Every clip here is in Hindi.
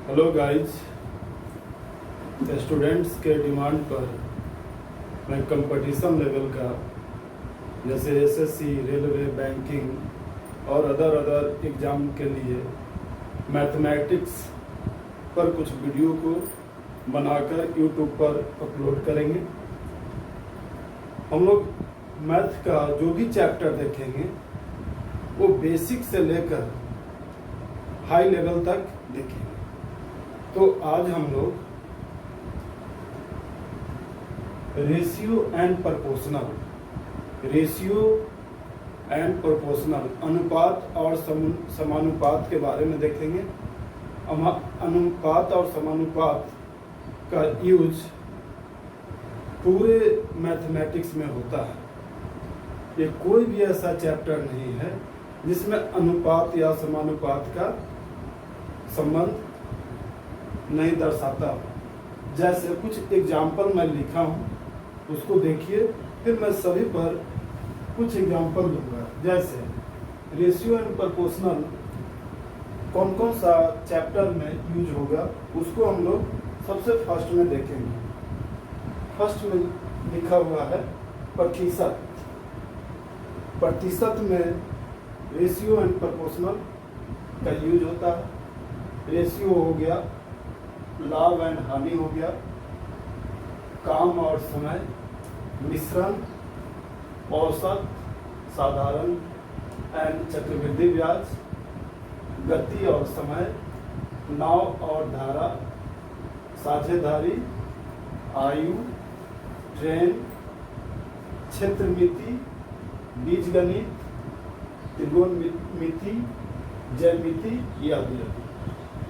हेलो गाइज, स्टूडेंट्स के डिमांड पर मैं कंपटीशन लेवल का जैसे एसएससी, रेलवे, बैंकिंग और अदर एग्ज़ाम के लिए मैथमेटिक्स पर कुछ वीडियो को बनाकर यूट्यूब पर अपलोड करेंगे। हम लोग मैथ का जो भी चैप्टर देखेंगे वो बेसिक से लेकर हाई लेवल तक देखेंगे। तो आज हम लोग रेशियो एंड प्रोपोर्शनल अनुपात और समानुपात के बारे में देखेंगे। अनुपात और समानुपात का यूज पूरे मैथमेटिक्स में होता है। ये कोई भी ऐसा चैप्टर नहीं है जिसमें अनुपात या समानुपात का संबंध नहीं दर्शाता। जैसे कुछ एग्जाम्पल मैं लिखा हूँ, उसको देखिए, फिर मैं सभी पर कुछ एग्जाम्पल दूंगा। जैसे रेशियो एंड प्रोपोर्शनल कौन कौन सा चैप्टर में यूज होगा उसको हम लोग सबसे फर्स्ट में देखेंगे। फर्स्ट में लिखा हुआ है प्रतिशत। प्रतिशत में रेशियो एंड प्रोपोर्शनल का यूज होता है। रेशियो हो गया, लाभ एंड हानि हो गया, काम और समय, मिश्रण, औसत, साधारण एंड चक्रवृद्धि ब्याज, गति और समय, नाव और धारा, साझेदारी, आयु, ट्रेन, क्षेत्रमिति, बीजगणित, त्रिकोणमिति, ज्यामिति आदि।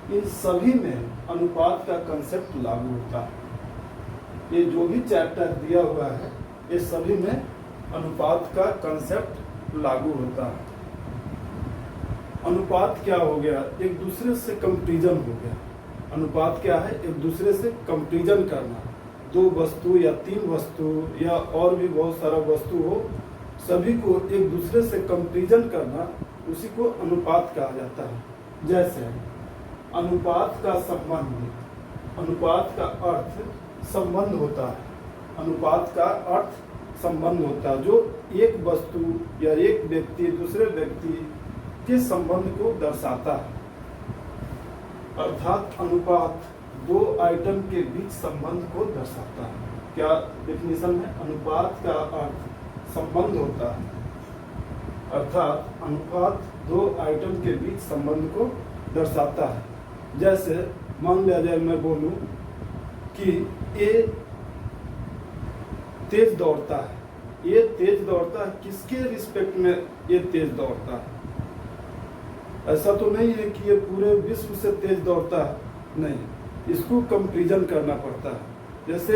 इन सभी में अनुपात का कंसेप्ट लागू होता है। ये जो भी चैप्टर दिया हुआ है ये सभी में अनुपात का कंसेप्ट लागू होता है। अनुपात क्या हो गया? एक दूसरे से कंपैरिजन हो गया। अनुपात क्या है? एक दूसरे से कंपैरिजन करना। दो वस्तु या तीन वस्तु या और भी बहुत सारा वस्तु हो, सभी को एक दूसरे से कंपैरिजन करना, उसी को अनुपात कहा जाता है। जैसे अनुपात का संबंध, अनुपात का अर्थ संबंध होता है। अनुपात का अर्थ संबंध होता है जो एक वस्तु या एक व्यक्ति दूसरे व्यक्ति के संबंध को दर्शाता है। अर्थात अनुपात दो आइटम के बीच संबंध को दर्शाता है। क्या डेफिनेशन है? अनुपात का अर्थ संबंध होता है, अर्थात अनुपात दो आइटम के बीच संबंध को दर्शाता है। जैसे मान लिया जाए मैं बोलूं कि ए तेज दौड़ता है। ये तेज दौड़ता है, किसके रिस्पेक्ट में ये तेज दौड़ता है? ऐसा तो नहीं है कि ये पूरे विश्व से तेज दौड़ता है, नहीं, इसको कंपैरिजन करना पड़ता है। जैसे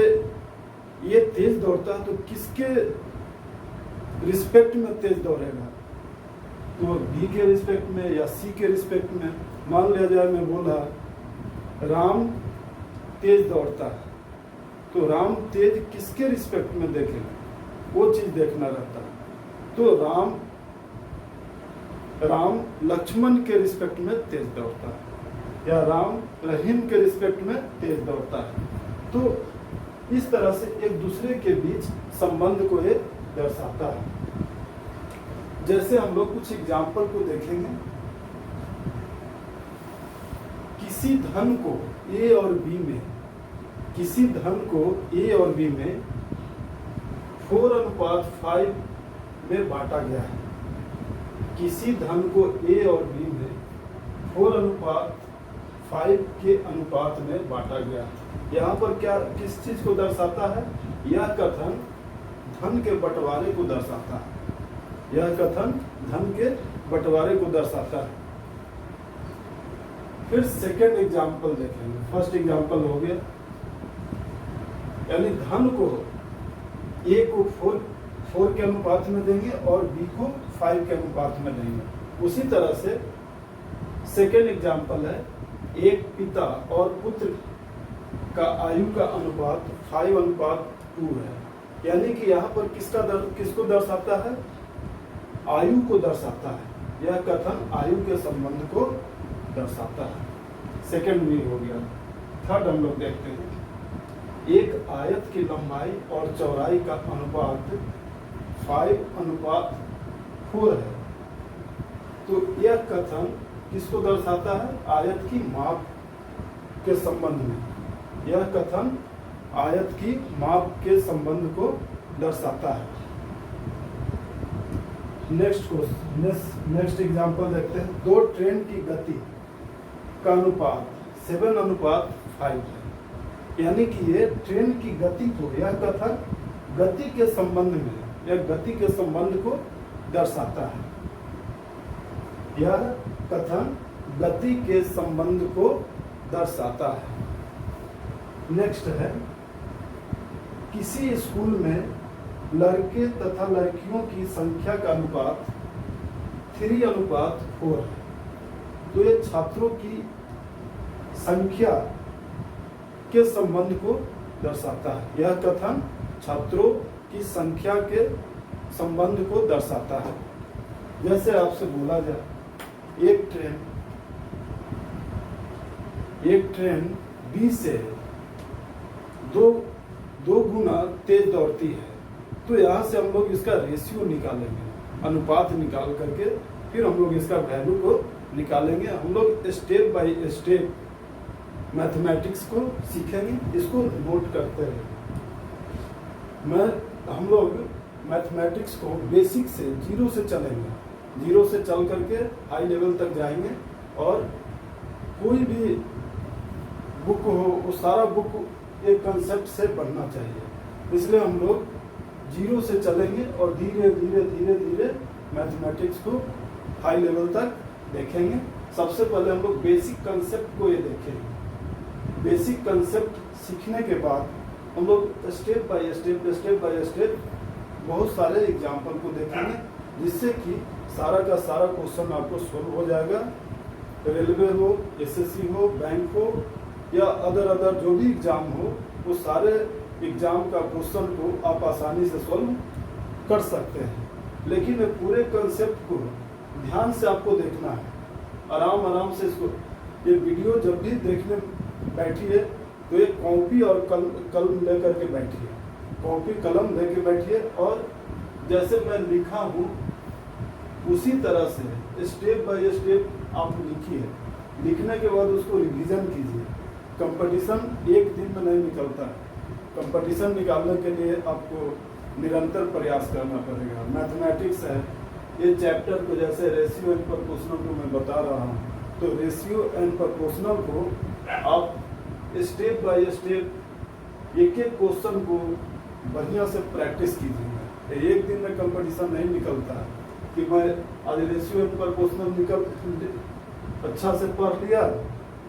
ये तेज दौड़ता है तो किसके रिस्पेक्ट में तेज दौड़ेगा? तो बी के रिस्पेक्ट में या सी के रिस्पेक्ट में। मान लिया जाए मैं बोला राम तेज दौड़ता है, तो राम तेज किसके रिस्पेक्ट में देखेगा? वो चीज देखना रहता है। तो राम लक्ष्मण के रिस्पेक्ट में तेज दौड़ता है या राम रहीम के रिस्पेक्ट में तेज दौड़ता है। तो इस तरह से एक दूसरे के बीच संबंध को ये दर्शाता है। जैसे हम लोग कुछ एग्जाम्पल को देखेंगे। किसी धन को ए और बी में, किसी धन को ए और बी में 4:5 में बांटा गया है। किसी धन को ए और बी में 4:5 के अनुपात में बांटा गया है। यहाँ पर क्या किस चीज को दर्शाता है? यह कथन धन के बंटवारे को दर्शाता है। यह कथन धन के बंटवारे को दर्शाता है। फिर सेकेंड एग्जाम्पल देखेंगे। फर्स्ट एग्जाम्पल हो गया, यानी धन को ए को 4 के अनुपात में देंगे और बी को 5 के अनुपात में देंगे। उसी तरह से सेकेंड एग्जाम्पल है, एक पिता और पुत्र का आयु का अनुपात 5:2 है। यानी कि यहाँ पर किसको दर्शाता है? आयु को दर्शाता है। यह कथन आयु के संबंध को दर्शाता है। सेकंड भी हो गया। थर्ड हम लोग देखते हैं, एक आयत की लंबाई और चौड़ाई का अनुपात 5:4 है। तो यह कथन किसको दर्शाता है? आयत की माप के संबंध में। यह कथन आयत की माप के संबंध को दर्शाता है। नेक्स्ट एग्जांपल देखते हैं। दो ट्रेन की गति का अनुपात 7:5 है। यानी कि ये ट्रेन की गति को, यह कथन गति के संबंध में, यह गति के संबंध को दर्शाता है। यह कथन गति के संबंध को दर्शाता है। नेक्स्ट है, किसी स्कूल में लड़के तथा लड़कियों की संख्या का अनुपात 3:4 है। तो ये छात्रों की संख्या के संबंध को दर्शाता है। यह कथन छात्रों की संख्या के संबंध को दर्शाता है। जैसे आपसे बोला जाए, एक ट्रेन B से दो गुना तेज दौड़ती है। तो यहाँ से हम लोग इसका रेशियो निकालेंगे, अनुपात निकाल करके फिर हम लोग इसका वैल्यू को निकालेंगे। हम लोग स्टेप बाय स्टेप मैथमेटिक्स को सीखेंगे। इसको नोट करते रहे। हम लोग मैथमेटिक्स को बेसिक से, जीरो से चलेंगे। जीरो से चल करके हाई लेवल तक जाएंगे और कोई भी बुक हो, वो सारा बुक एक कंसेप्ट से पढ़ना चाहिए। इसलिए हम लोग जीरो से चलेंगे और धीरे धीरे मैथमेटिक्स को हाई लेवल तक देखेंगे। सबसे पहले हम लोग बेसिक कंसेप्ट को ये देखेंगे। बेसिक कंसेप्ट सीखने के बाद हम लोग स्टेप बाय स्टेप बहुत सारे एग्जाम्पल को देखेंगे, जिससे कि सारा का सारा क्वेश्चन आपको सोल्व हो जाएगा। रेलवे हो, एसएससी हो, बैंक हो या अदर जो भी एग्जाम हो, वो सारे एग्जाम का क्वेश्चन को आप आसानी से सोल्व कर सकते हैं। लेकिन पूरे कंसेप्ट को ध्यान से आपको देखना है, आराम से इसको। ये वीडियो जब भी देखने बैठिए तो एक कॉपी और कलम लेकर के बैठिए, कॉपी कलम लेके बैठिए और जैसे मैं लिखा हूँ उसी तरह से स्टेप बाय स्टेप आप लिखिए। लिखने के बाद उसको रिवीजन कीजिए। कंपटीशन एक दिन में नहीं निकलता है। कंपटीशन निकालने के लिए आपको निरंतर प्रयास करना पड़ेगा। मैथमेटिक्स है, ये चैप्टर को जैसे रेशियो एंड प्रोपोर्शनल को मैं बता रहा हूँ, तो रेशियो एंड प्रोपोर्शनल को आप स्टेप बाय स्टेप एक क्वेश्चन को बढ़िया से प्रैक्टिस कीजिएगा। एक दिन में कंपटीशन नहीं निकलता है कि मैं आज रेशियो एंड प्रोपोर्शनल अच्छा से पढ़ लिया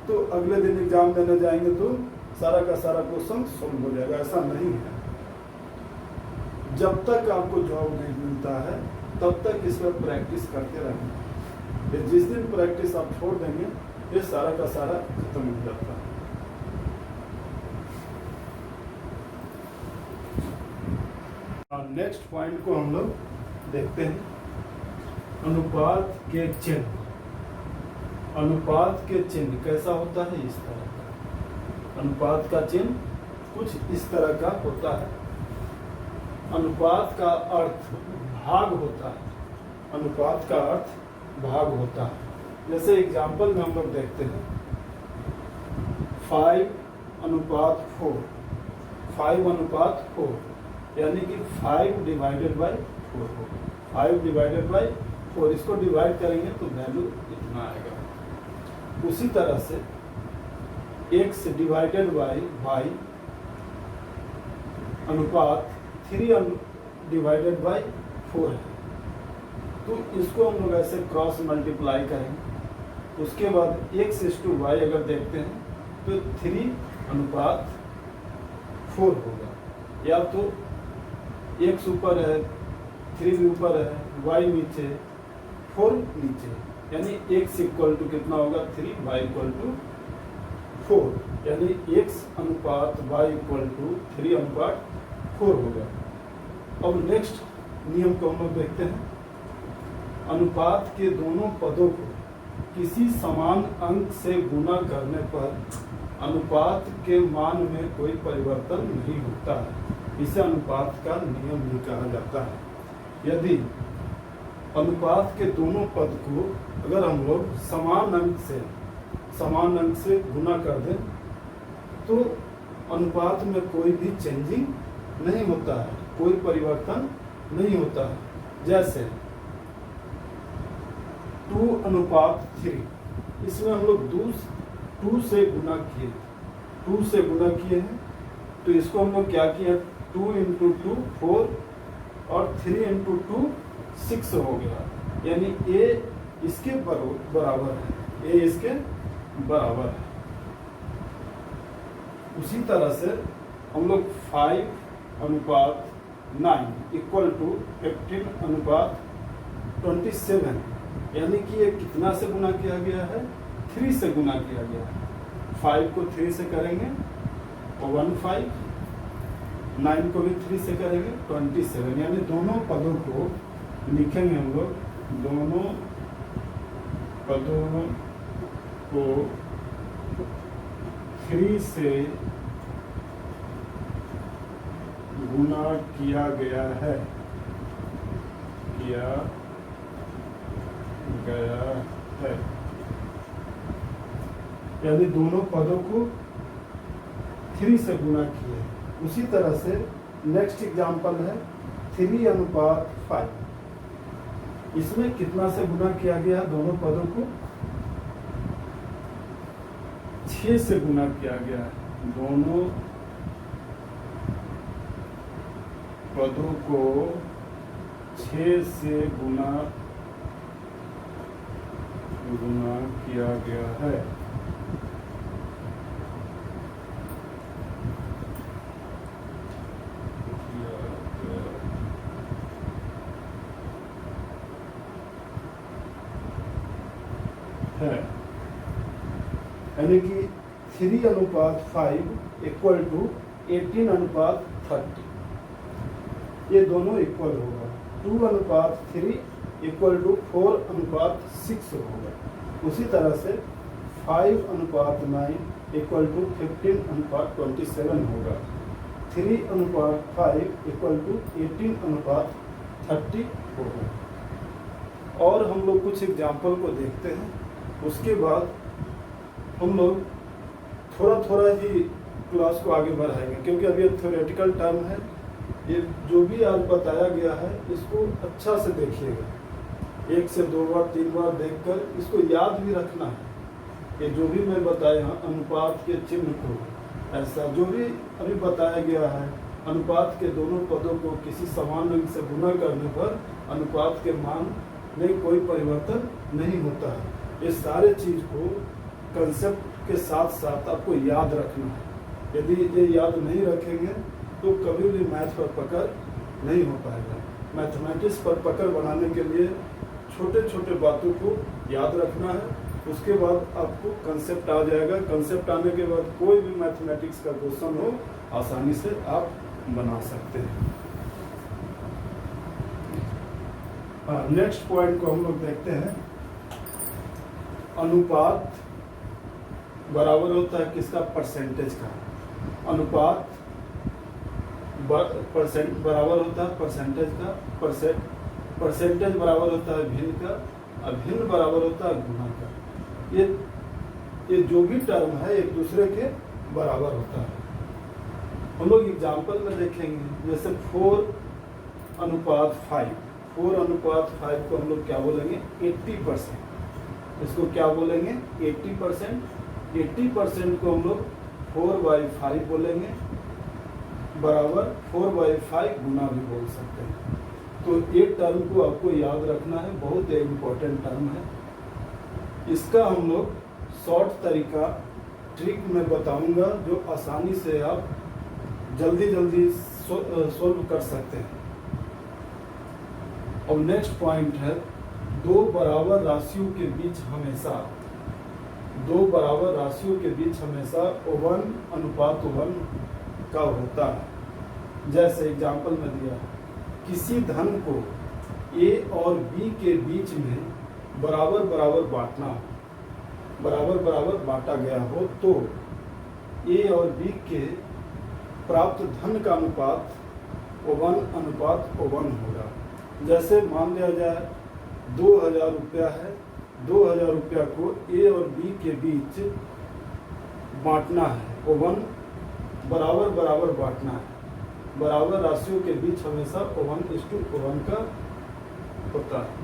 तो अगले दिन एग्जाम देने जाएंगे तो सारा का सारा क्वेश्चन सॉल्व हो जाएगा। ऐसा नहीं है। जब तक आपको जॉब नहीं मिलता है तब तक इस पर प्रैक्टिस करते रहेंगे। जिस दिन प्रैक्टिस आप छोड़ देंगे ये सारा का सारा खत्म हो जाता है। नेक्स्ट पॉइंट को हम लोग देखते हैं, अनुपात के चिन्ह। अनुपात के चिन्ह कैसा होता है? इस तरह का। अनुपात का चिन्ह कुछ इस तरह का होता है। अनुपात का अर्थ भाग होता है। अनुपात का अर्थ भाग होता है। जैसे एग्जाम्पल में हम लोग देखते हैं 5:4, 5:4, यानी कि 5/4 हो। 5/4, इसको डिवाइड करेंगे तो वैल्यू इतना आएगा। उसी तरह से x डिवाइडेड बाई y अनुपात 3/4 है। तो इसको हम लोग ऐसे क्रॉस मल्टीप्लाई करेंगे। उसके बाद x/y अगर देखते हैं तो 3:4 होगा। या तो x ऊपर है, 3 भी ऊपर है, y नीचे, 4 नीचे, यानी x इक्वल टू कितना होगा? 3, y इक्वल टू 4, यानी x/y इक्वल टू 3/4 होगा। अब नेक्स्ट नियम को हम लोग देखते हैं। अनुपात के दोनों पदों को किसी समान अंक से गुना करने पर अनुपात के मान में कोई परिवर्तन नहीं होता है। इसे अनुपात का नियम भी कहा जाता है। यदि अनुपात के दोनों पद को अगर हम लोग समान अंक से गुना कर दें तो अनुपात में कोई भी चेंजिंग नहीं होता है, कोई परिवर्तन नहीं होता है। जैसे 2:3, इसमें हम लोग 2 से गुना किए हैं, तो इसको हम लोग क्या किया, 2 × 2 4 और 3 × 2 6 हो गया, यानी a इसके बराबर है। उसी तरह से हम लोग 5:9 = 15:27, यानी कि ये कितना से गुना किया गया है, 3 से गुना किया गया है। 5 को 3 से करेंगे और 15, 9 को भी 3 से करेंगे 27, यानी दोनों पदों को लिखेंगे हम लोग, दोनों पदों को 3 से गुना किया गया है, यानी दोनों पदों को 3 से गुना किए। उसी तरह से नेक्स्ट एग्जांपल है 3:5, इसमें कितना से गुना किया गया, दोनों पदों को 6 से गुना किया गया है। दोनों पदों को 6 से गुना किया गया है। यानी कि 3:5 = 18:30, ये दोनों इक्वल होगा। 2:3 = 4:6 होगा। उसी तरह से 5:9 = 15:27 होगा। 3:5 = 18:30 होगा। और हम लोग कुछ एग्जाम्पल को देखते हैं, उसके बाद हम लोग थोड़ा ही क्लास को आगे बढ़ाएंगे, क्योंकि अभी थ्योरेटिकल टर्म है। ये जो भी आज बताया गया है इसको अच्छा से देखिएगा, 1 से 2 बार 3 बार देखकर इसको याद भी रखना है। कि जो भी मैं बताया अनुपात के चिन्ह को, ऐसा जो भी अभी बताया गया है, अनुपात के दोनों पदों को किसी समान अंक से गुना करने पर अनुपात के मान में कोई परिवर्तन नहीं होता है। ये सारे चीज को कंसेप्ट के साथ साथ आपको याद रखना है। यदि ये याद नहीं रखेंगे तो कभी भी मैथ पर पकड़ नहीं हो पाएगा। मैथमेटिक्स पर पकड़ बनाने के लिए छोटे छोटे बातों को याद रखना है, उसके बाद आपको कंसेप्ट आ जाएगा। कंसेप्ट आने के बाद कोई भी मैथमेटिक्स का क्वेश्चन हो आसानी से आप बना सकते हैं। नेक्स्ट पॉइंट को हम लोग देखते हैं। अनुपात बराबर होता है किसका, परसेंटेज का। अनुपात बराबर होता है परसेंटेज का, परसेंटेज बराबर होता है भिन्न का, और भिन्न बराबर होता है गुना का। ये जो भी टर्म है एक दूसरे के बराबर होता है। हम लोग एग्जाम्पल में देखेंगे, जैसे 4:5, 4:5 को हम लोग क्या बोलेंगे, 80%। इसको क्या बोलेंगे, 80%। 80% को हम लोग 4/5 बोलेंगे, बराबर 4/5 गुना भी बोल सकते हैं। तो ये टर्म को आपको याद रखना है, बहुत एक इम्पोर्टेंट टर्म है। इसका हम लोग शॉर्ट तरीका ट्रिक में बताऊंगा, जो आसानी से आप जल्दी सोल्व कर सकते हैं। और नेक्स्ट पॉइंट है, दो बराबर राशियों के बीच हमेशा 1:1 का होता है। जैसे एग्जाम्पल में दिया, किसी धन को ए और बी के बीच में बराबर बराबर बांटना, बराबर बराबर बांटा गया हो तो ए और बी के प्राप्त धन का अनुपात 1:1 होगा। जैसे मान लिया जाए 2000 रुपया है, 2000 रुपया को ए और बी के बीच बांटना है, 1 बराबर बराबर बांटना है। बराबर राशियों के बीच हमेशा 1:1 का होता है,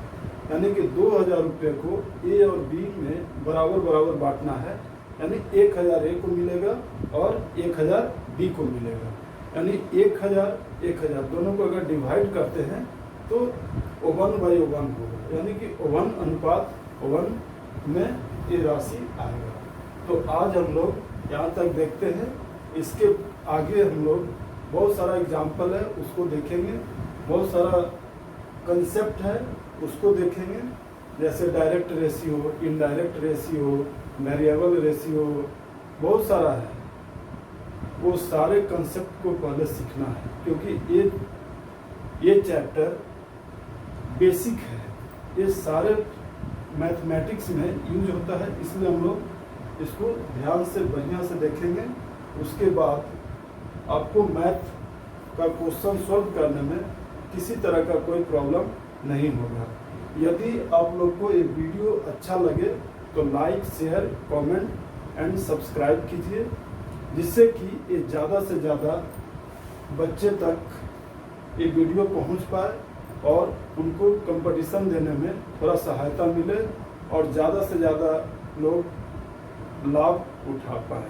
यानी कि 2000 रुपये को ए और बी में बराबर बराबर बांटना है, यानी 1000 ए को मिलेगा और 1000 बी को मिलेगा, यानी 1000 दोनों को अगर डिवाइड करते हैं तो 1/1 होगा, यानी कि 1:1 में ये राशि आएगा। तो आज हम लोग यहाँ तक देखते हैं, इसके आगे हम लोग बहुत सारा एग्जाम्पल है उसको देखेंगे, बहुत सारा कंसेप्ट है उसको देखेंगे, जैसे direct ratio, indirect ratio, variable ratio, बहुत सारा है। वो सारे कंसेप्ट को पहले सीखना है, क्योंकि ये चैप्टर बेसिक है, ये सारे मैथमेटिक्स में यूज होता है, इसलिए हम लोग इसको ध्यान से बढ़िया से देखेंगे। उसके बाद आपको मैथ का क्वेश्चन सॉल्व करने में किसी तरह का कोई प्रॉब्लम नहीं होगा। यदि आप लोग को ये वीडियो अच्छा लगे तो like, share, comment and subscribe कीजिए, जिससे कि ये ज़्यादा से ज़्यादा बच्चे तक ये वीडियो पहुंच पाए और उनको कंपटीशन देने में थोड़ा सहायता मिले और ज़्यादा से ज़्यादा लोग लाभ उठा पाए।